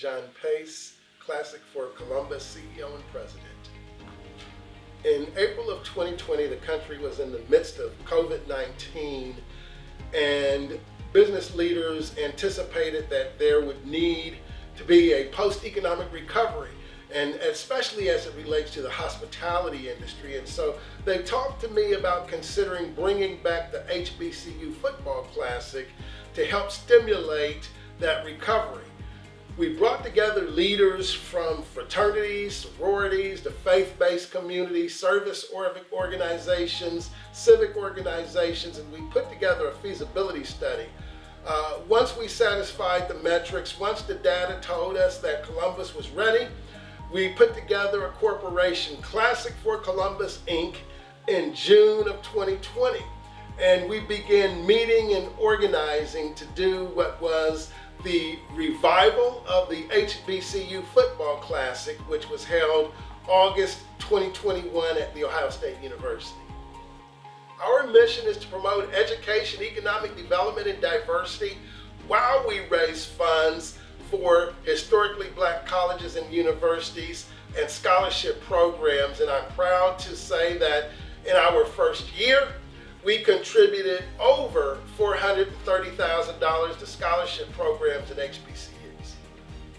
John Pace, Classic for Columbus CEO and President. In April of 2020, the country was in the midst of COVID-19, and business leaders anticipated that there would need to be a post-economic recovery, and especially as it relates to the hospitality industry. And so they talked to me about considering bringing back the HBCU Football Classic to help stimulate that recovery. We brought together leaders from fraternities, sororities, the faith-based community, service organizations, civic organizations, and we put together a feasibility study. Once we satisfied the metrics, once the data told us that Columbus was ready, we put together a corporation, Classic for Columbus, Inc., in June of 2020. And we began meeting and organizing to do what was the revival of the HBCU Football Classic, which was held August 2021 at The Ohio State University. Our mission is to promote education, economic development, and diversity while we raise funds for historically black colleges and universities and scholarship programs. And I'm proud to say that in our first year, we contributed over $430,000 to scholarship programs and HBCUs.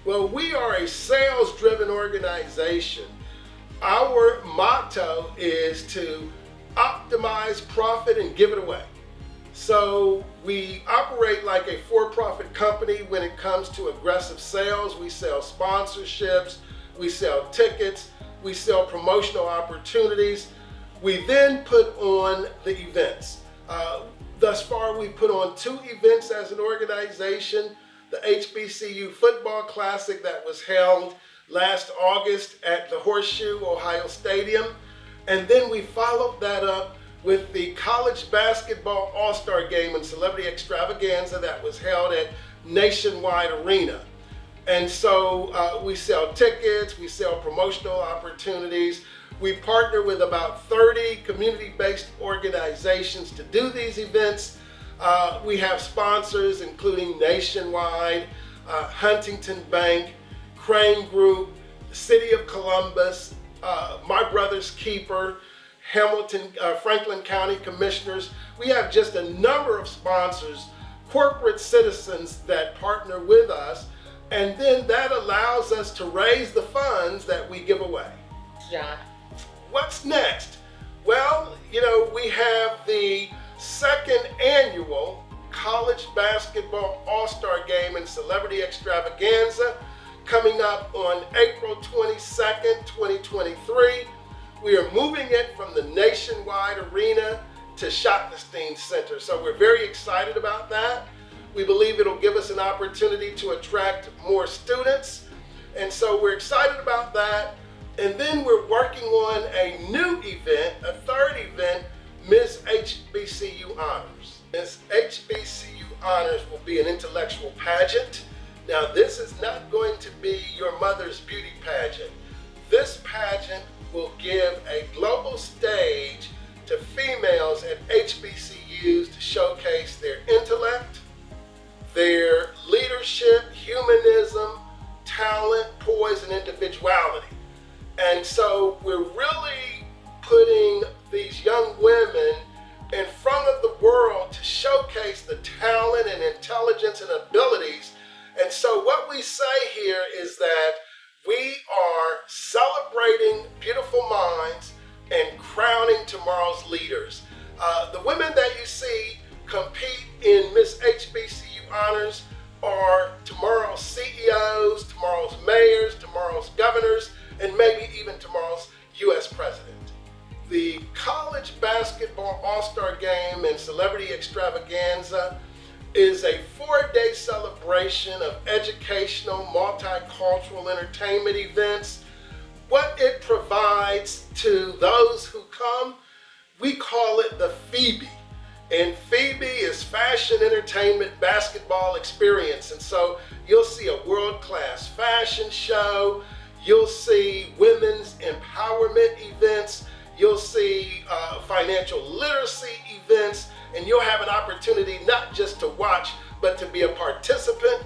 Well, we are a sales-driven organization. Our motto is to optimize profit and give it away. So we operate like a for-profit company when it comes to aggressive sales. We sell sponsorships, we sell tickets, we sell promotional opportunities. We then put on the events. Thus far, we put on 2 events as an organization: the HBCU Football Classic that was held last August at the Horseshoe Ohio Stadium, and then we followed that up with the College Basketball All-Star Game and Celebrity Extravaganza that was held at Nationwide Arena. And so we sell tickets, we sell promotional opportunities. We partner with about 30 community-based organizations to do these events. We have sponsors including Nationwide, Huntington Bank, Crane Group, the City of Columbus, My Brother's Keeper, Hamilton, Franklin County Commissioners. We have just a number of sponsors, corporate citizens that partner with us, and then that allows us to raise the funds that we give away. John. What's next? Well, we have the second annual College Basketball All-Star Game and Celebrity Extravaganza coming up on April 22nd, 2023. We are moving it from the Nationwide Arena to Schottenstein Center. So we're very excited about that. We believe it'll give us an opportunity to attract more students. And so we're excited about that. And then we're working on a new event, a third event, Miss HBCU Honors. Miss HBCU Honors will be an intellectual pageant. Now, this is not going to be your mother's beauty pageant. This pageant will give a global stage to females at HBCUs to showcase their intellect, their leadership, humanism, talent, poise, and individuality. And so we're really putting these young women in front of the world to showcase the talent and intelligence and abilities. And so what we say here is that we are celebrating beautiful minds and crowning tomorrow's leaders. The women that you see compete in Miss HBCU Honors are tomorrow's CEOs, tomorrow's mayors, tomorrow's governors, and maybe even tomorrow's U.S. president. The College Basketball All-Star Game and Celebrity Extravaganza is a 4-day celebration of educational, multicultural entertainment events. What it provides to those who come, we call it the Phoebe. And Phoebe is fashion, entertainment, basketball experience. And so you'll see a world-class fashion show. You'll see women's empowerment events. You'll see financial literacy events. And you'll have an opportunity not just to watch, but to be a participant.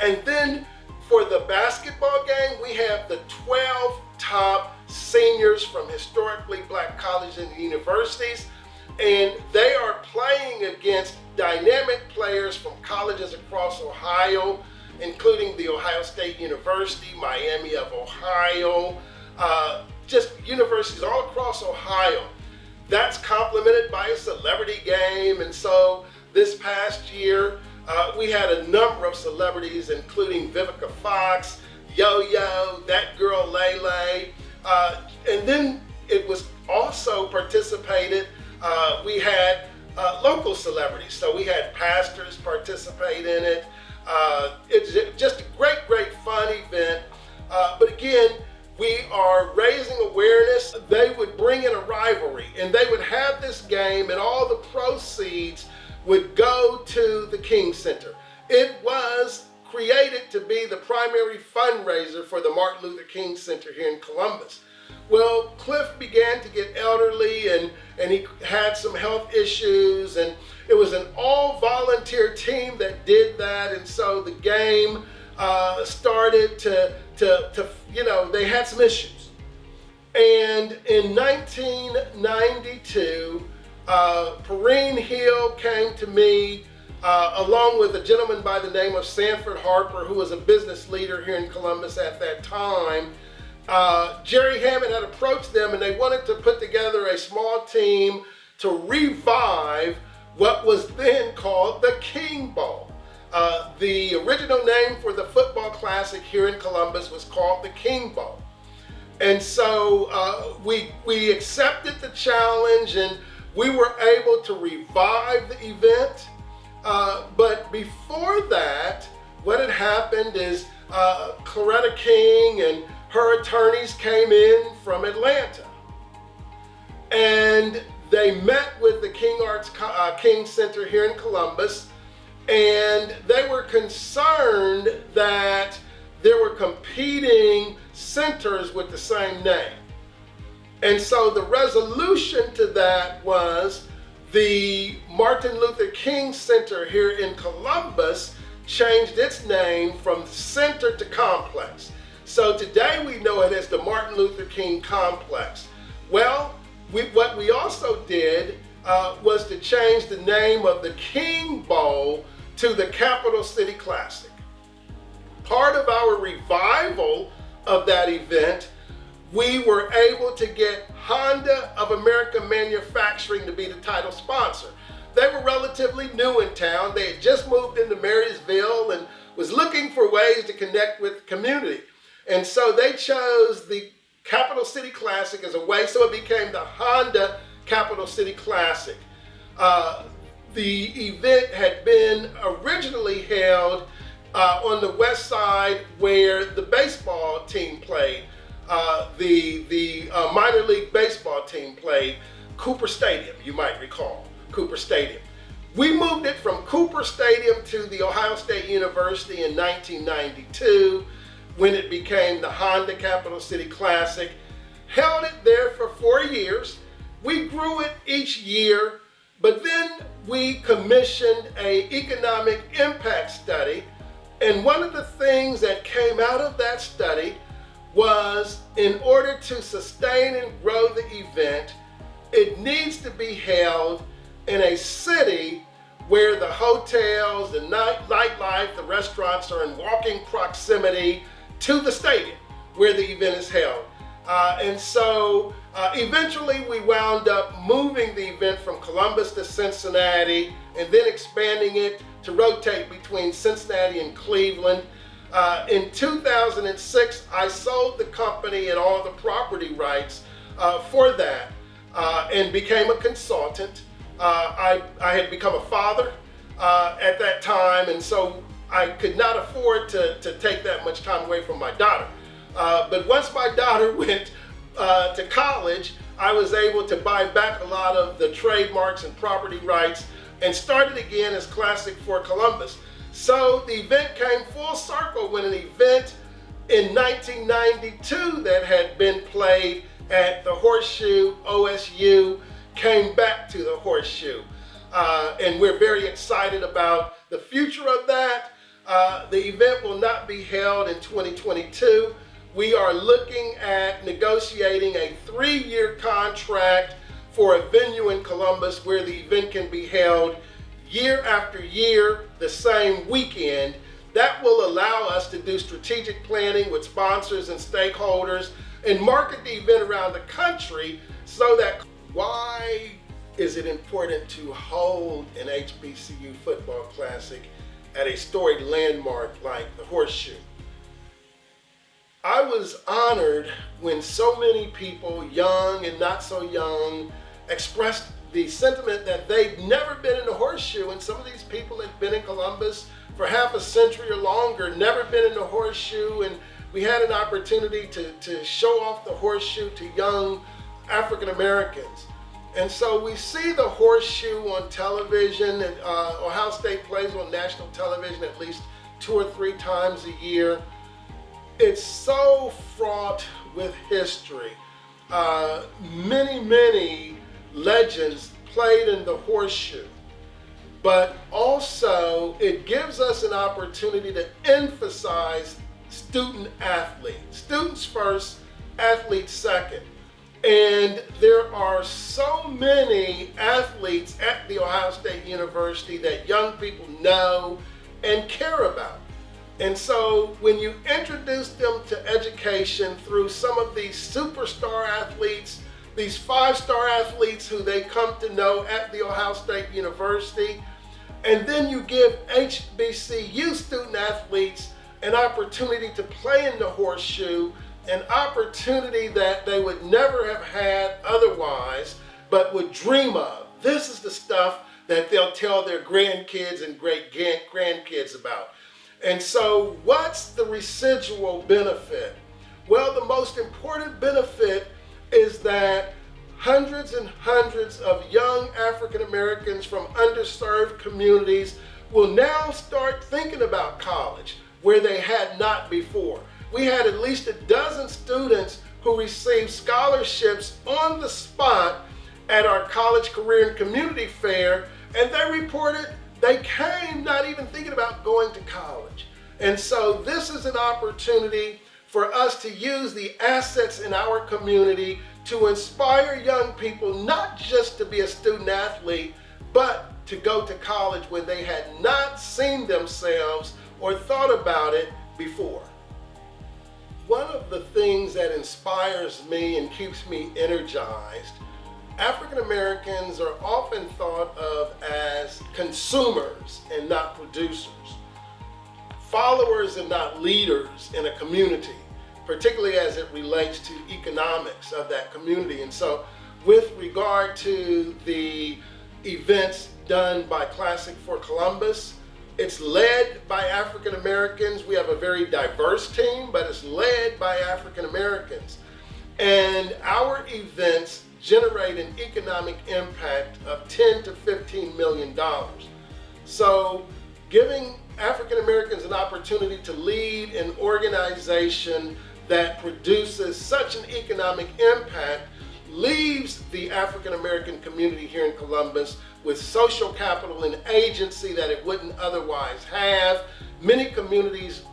And then For the basketball game, we have the 12 top seniors from historically black colleges and universities, and they are playing against dynamic players from colleges across Ohio, including the Ohio State University, Miami of Ohio, just universities all across Ohio. That's complemented by a celebrity game, and so this past year, we had a number of celebrities, including Vivica Fox, Yo-Yo, that girl Lele, and then it was also participated, we had local celebrities, so we had pastors participate in it. It's just a great, great fun event, but again, we are raising awareness. They would bring in a rivalry, and they would have this game, and all the proceeds would go to the King Center. It was created to be the primary fundraiser for the Martin Luther King Center here in Columbus. Well, Cliff began to get elderly, and he had some health issues, and it was an all-volunteer team that did that, and so the game started to they had some issues. And in 1992, Perrine Hill came to me along with a gentleman by the name of Sanford Harper, who was a business leader here in Columbus at that time. Jerry Hammond had approached them, and they wanted to put together a small team to revive what was then called the King Bowl. The original name for the football classic here in Columbus was called the King Bowl. And so we accepted the challenge, and we were able to revive the event. But before that, what had happened is Coretta King and her attorneys came in from Atlanta, and they met with the King Center here in Columbus, and they were concerned that there were competing centers with the same name. And so the resolution to that was the Martin Luther King Center here in Columbus changed its name from Center to Complex. So today we know it as the Martin Luther King Complex. Well, what we also did was to change the name of the King Bowl to the Capital City Classic. Part of our revival of that event, we were able to get Honda of America Manufacturing to be the title sponsor. They were relatively new in town. They had just moved into Marysville and was looking for ways to connect with the community. And so they chose the Capital City Classic as a way, so it became the Honda Capital City Classic. The event had been originally held on the west side where the baseball team played. The minor league baseball team played, Cooper Stadium, you might recall, Cooper Stadium. We moved it from Cooper Stadium to the Ohio State University in 1992 when it became the Honda Capital City Classic. Held it there for 4 years. We grew it each year, but then we commissioned an economic impact study, and one of the things that came out of that study was, in order to sustain and grow the event, it needs to be held in a city where the hotels, the nightlife, the restaurants are in walking proximity to the stadium where the event is held. And so eventually we wound up moving the event from Columbus to Cincinnati, and then expanding it to rotate between Cincinnati and Cleveland. In 2006, I sold the company and all the property rights for that, and became a consultant. I had become a father at that time, and so I could not afford to take that much time away from my daughter. But once my daughter went to college, I was able to buy back a lot of the trademarks and property rights and started again as Classic for Columbus. So the event came full circle when an event in 1992 that had been played at the Horseshoe OSU came back to the Horseshoe. And we're very excited about the future of that. The event will not be held in 2022. We are looking at negotiating a 3-year contract for a venue in Columbus where the event can be held year after year, the same weekend. That will allow us to do strategic planning with sponsors and stakeholders and market the event around the country. So that, why is it important to hold an HBCU football classic at a storied landmark like the Horseshoe? I was honored when so many people, young and not so young, expressed the sentiment that they'd never been in the Horseshoe, and some of these people had been in Columbus for half a century or longer, never been in the Horseshoe, and we had an opportunity to show off the Horseshoe to young African Americans. And so we see the Horseshoe on television, and Ohio State plays on national television at least 2 or 3 times a year. It's so fraught with history. Many legends played in the Horseshoe, but also it gives us an opportunity to emphasize student athletes. Students first, athletes second. And there are so many athletes at The Ohio State University that young people know and care about. And so when you introduce them to education through some of these superstar athletes, these 5-star athletes who they come to know at The Ohio State University, and then you give HBCU student athletes an opportunity to play in the Horseshoe, an opportunity that they would never have had otherwise, but would dream of. This is the stuff that they'll tell their grandkids and great-grandkids about. And so what's the residual benefit? Well, the most important benefit is that hundreds and hundreds of young African Americans from underserved communities will now start thinking about college where they had not before. We had at least a dozen students who received scholarships on the spot at our College Career and Community Fair, and they reported they came not even thinking about going to college. And so this is an opportunity for us to use the assets in our community to inspire young people not just to be a student athlete, but to go to college when they had not seen themselves or thought about it before. One of the things that inspires me and keeps me energized, African Americans are often thought of as consumers and not producers, followers and not leaders in a community, particularly as it relates to economics of that community. And so with regard to the events done by Classic for Columbus, it's led by African Americans. We have a very diverse team, but it's led by African Americans. And our events generate an economic impact of $10 to $15 million. So giving African Americans an opportunity to lead an organization that produces such an economic impact leaves the African American community here in Columbus with social capital and agency that it wouldn't otherwise have. Many communities,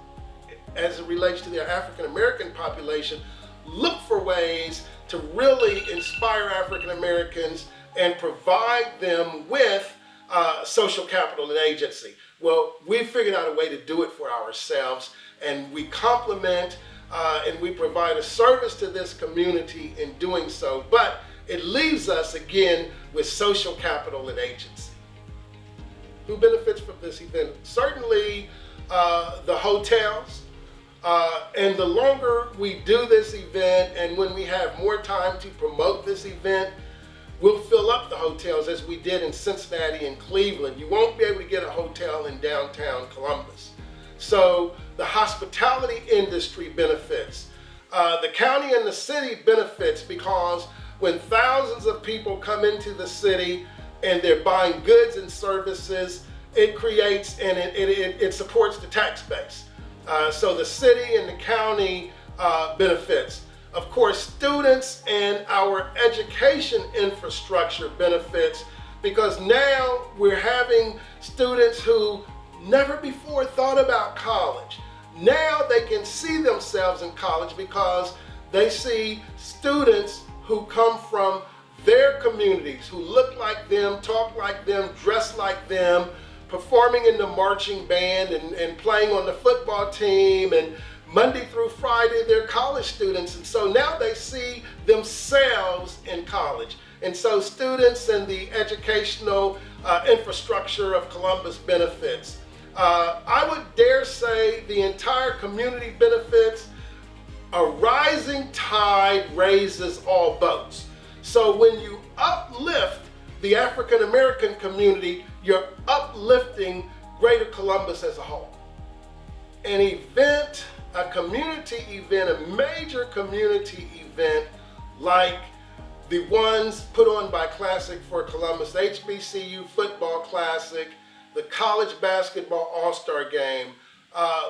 as it relates to their African American population, look for ways to really inspire African Americans and provide them with social capital and agency. Well, we figured out a way to do it for ourselves, and we complement and we provide a service to this community in doing so, but it leaves us again with social capital and agency. Who benefits from this event? Certainly the hotels, and the longer we do this event and when we have more time to promote this event, we'll fill up the hotels as we did in Cincinnati and Cleveland. You won't be able to get a hotel in downtown Columbus. So the hospitality industry benefits. The county and the city benefits because when thousands of people come into the city and they're buying goods and services, it creates and it supports the tax base. So the city and the county benefits. Of course, students and our education infrastructure benefits because now we're having students who never before thought about college. Now they can see themselves in college because they see students who come from their communities, who look like them, talk like them, dress like them, performing in the marching band and playing on the football team, and Monday through Friday they're college students, and so now they see themselves in college. And so students and the educational infrastructure of Columbus benefits. I would dare say the entire community benefits. A rising tide raises all boats. So when you uplift the African American community, you're uplifting Greater Columbus as a whole. An event, a community event, a major community event like the ones put on by Classic for Columbus, HBCU Football Classic, the College Basketball All-Star Game.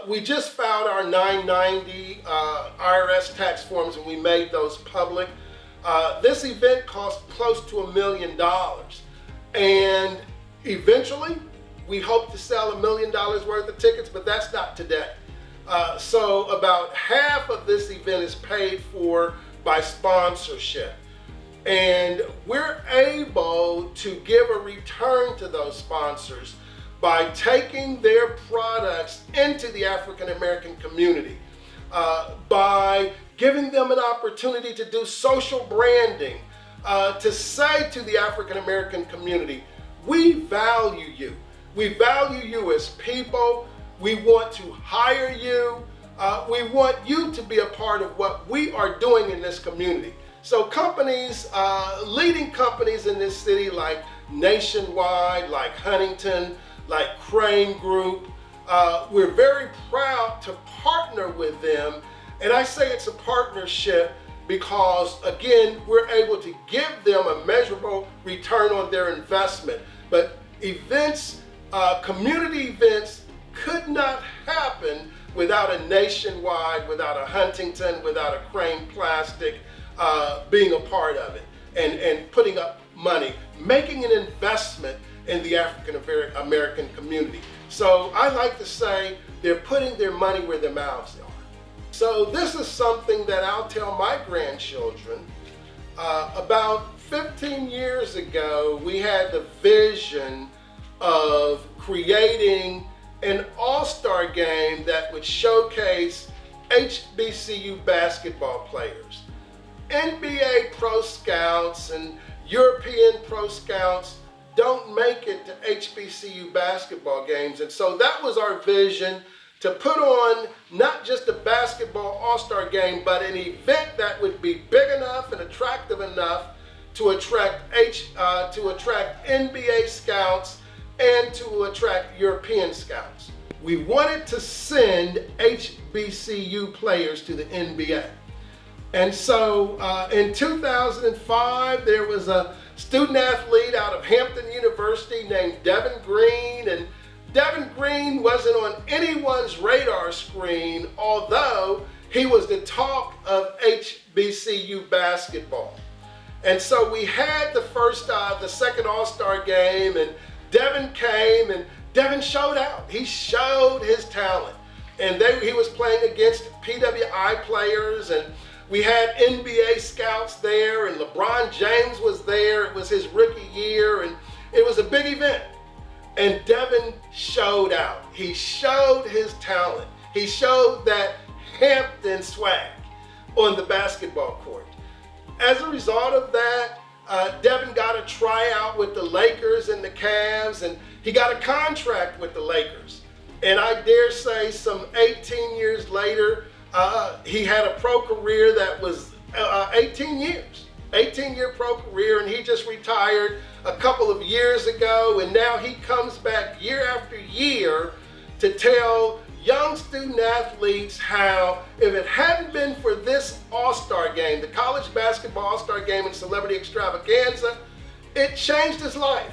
We just filed our 990 IRS tax forms and we made those public. This event cost close to $1 million. And eventually, we hope to sell $1 million worth of tickets, but that's not today. So about half of this event is paid for by sponsorship. And we're able to give a return to those sponsors by taking their products into the African American community, by giving them an opportunity to do social branding, to say to the African American community, we value you. We value you as people. We want to hire you. We want you to be a part of what we are doing in this community. So companies, leading companies in this city like Nationwide, like Huntington, like Crane Group, we're very proud to partner with them. And I say it's a partnership because, again, we're able to give them a measurable return on their investment. But events, community events could not happen without a Nationwide, without a Huntington, without a Crane Plastic being a part of it and putting up money, making an investment in the African American community. So I like to say they're putting their money where their mouths are. So this is something that I'll tell my grandchildren. About 15 years ago, we had the vision of creating an all-star game that would showcase HBCU basketball players. NBA Pro Scouts and European Pro Scouts don't make it to HBCU basketball games. And so that was our vision, to put on not just a basketball all-star game, but an event that would be big enough and attractive enough to attract NBA scouts and to attract European scouts. We wanted to send HBCU players to the NBA. And so in 2005, there was a student athlete out of Hampton University named Devin Green, and Devin Green wasn't on anyone's radar screen, although he was the talk of HBCU basketball. And so we had the second All-Star game, and Devin came, and Devin showed out. He showed his talent, and he was playing against PWI players, and we had NBA scouts there, and LeBron James was there. It was his rookie year, and it was a big event. And Devin showed out. He showed his talent. He showed that Hampton swag on the basketball court. As a result of that, Devin got a tryout with the Lakers and the Cavs, and he got a contract with the Lakers. And I dare say some 18 years later, he had a pro career that was 18 years. 18-year pro career, and he just retired a couple of years ago, and now he comes back year after year to tell young student athletes how, if it hadn't been for this All-Star game, the College Basketball All-Star Game and Celebrity Extravaganza, it changed his life.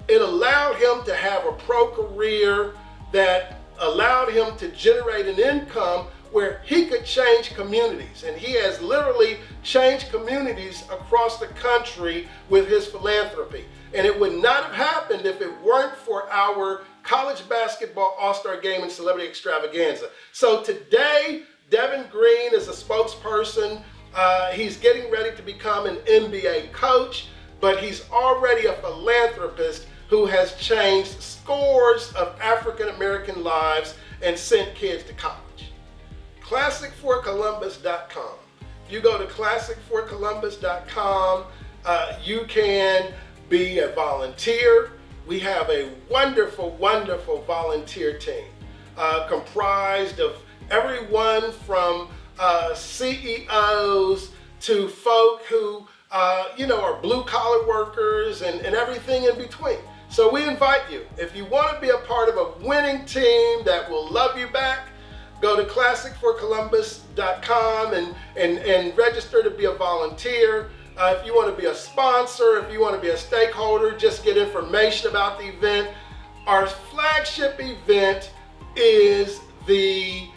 It allowed him to have a pro career that allowed him to generate an income where he could change communities. And he has literally changed communities across the country with his philanthropy. And it would not have happened if it weren't for our college basketball all-star game and celebrity extravaganza. So today, Devin Green is a spokesperson. He's getting ready to become an NBA coach, but he's already a philanthropist who has changed scores of African American lives and sent kids to college. ClassicForColumbus.com. If you go to ClassicForColumbus.com, you can be a volunteer. We have a wonderful, wonderful volunteer team comprised of everyone from CEOs to folk who are blue-collar workers and everything in between. So we invite you, if you want to be a part of a winning team that will love you back, go to ClassicForColumbus.com and register to be a volunteer. If you want to be a sponsor, if you want to be a stakeholder, just get information about the event. Our flagship event is the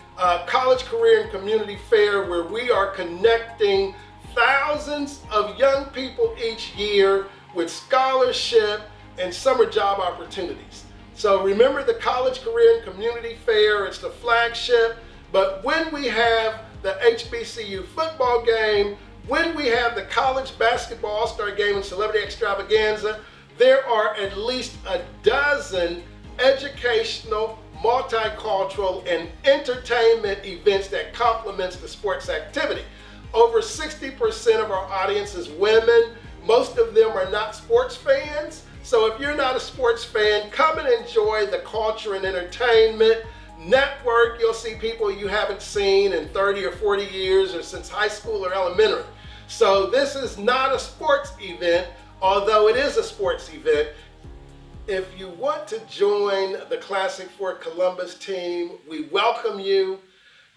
College Career and Community Fair, where we are connecting thousands of young people each year with scholarship and summer job opportunities. So remember the College Career and Community Fair, it's the flagship, but when we have the HBCU football game, when we have the college basketball all-star game and celebrity extravaganza, there are at least a dozen educational, multicultural, and entertainment events that complements the sports activity. Over 60% of our audience is women. Most of them are not sports fans. So if you're not a sports fan, come and enjoy the culture and entertainment. Network, you'll see people you haven't seen in 30 or 40 years or since high school or elementary. So this is not a sports event, although it is a sports event. If you want to join the Classic for Columbus team, we welcome you.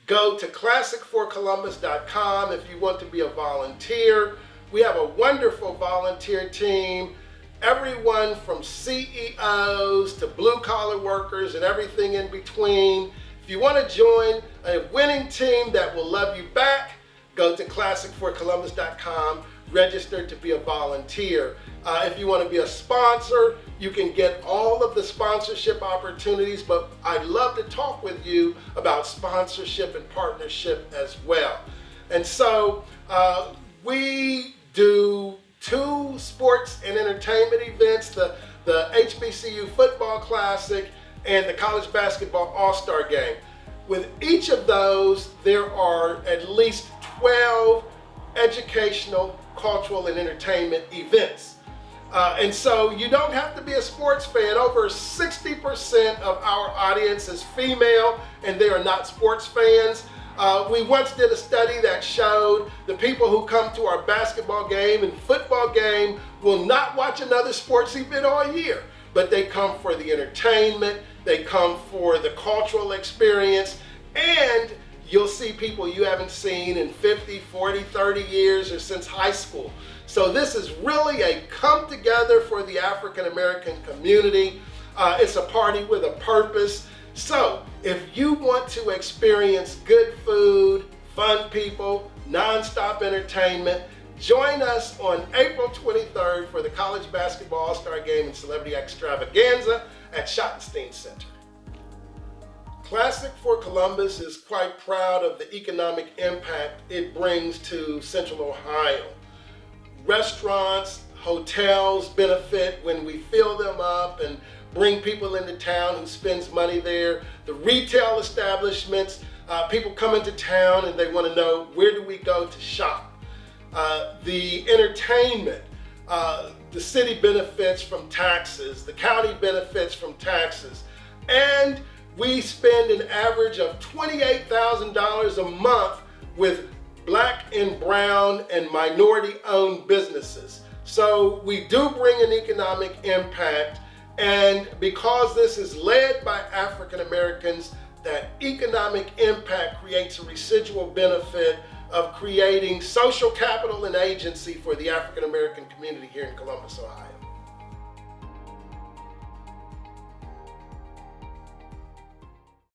Go to ClassicForColumbus.com if you want to be a volunteer. We have a wonderful volunteer team. Everyone from CEOs to blue-collar workers and everything in between. If you want to join a winning team that will love you back, go to ClassicForColumbus.com, register to be a volunteer. If you want to be a sponsor, you can get all of the sponsorship opportunities, but I'd love to talk with you about sponsorship and partnership as well. And so we do 2 sports and entertainment events, the HBCU Football Classic and the College Basketball All-Star Game. With each of those, there are at least 12 educational, cultural, and entertainment events. And so you don't have to be a sports fan. Over 60% of our audience is female and they are not sports fans. We once did a study that showed the people who come to our basketball game and football game will not watch another sports event all year, but they come for the entertainment, they come for the cultural experience, and you'll see people you haven't seen in 50, 40, 30 years or since high school. So this is really a come together for the African American community. It's a party with a purpose. So if you want to experience good food, fun people, nonstop entertainment, join us on April 23rd for the College Basketball All-Star Game and Celebrity Extravaganza at Schottenstein Center. Classic for Columbus is quite proud of the economic impact it brings to Central Ohio. Restaurants, hotels benefit when we fill them up and bring people into town who spends money there. The retail establishments, people come into town and they want to know, where do we go to shop? The entertainment, the city benefits from taxes, the county benefits from taxes, and we spend an average of $28,000 a month with Black and brown and minority-owned businesses. So we do bring an economic impact, and because this is led by African Americans, that economic impact creates a residual benefit of creating social capital and agency for the African American community here in Columbus, Ohio.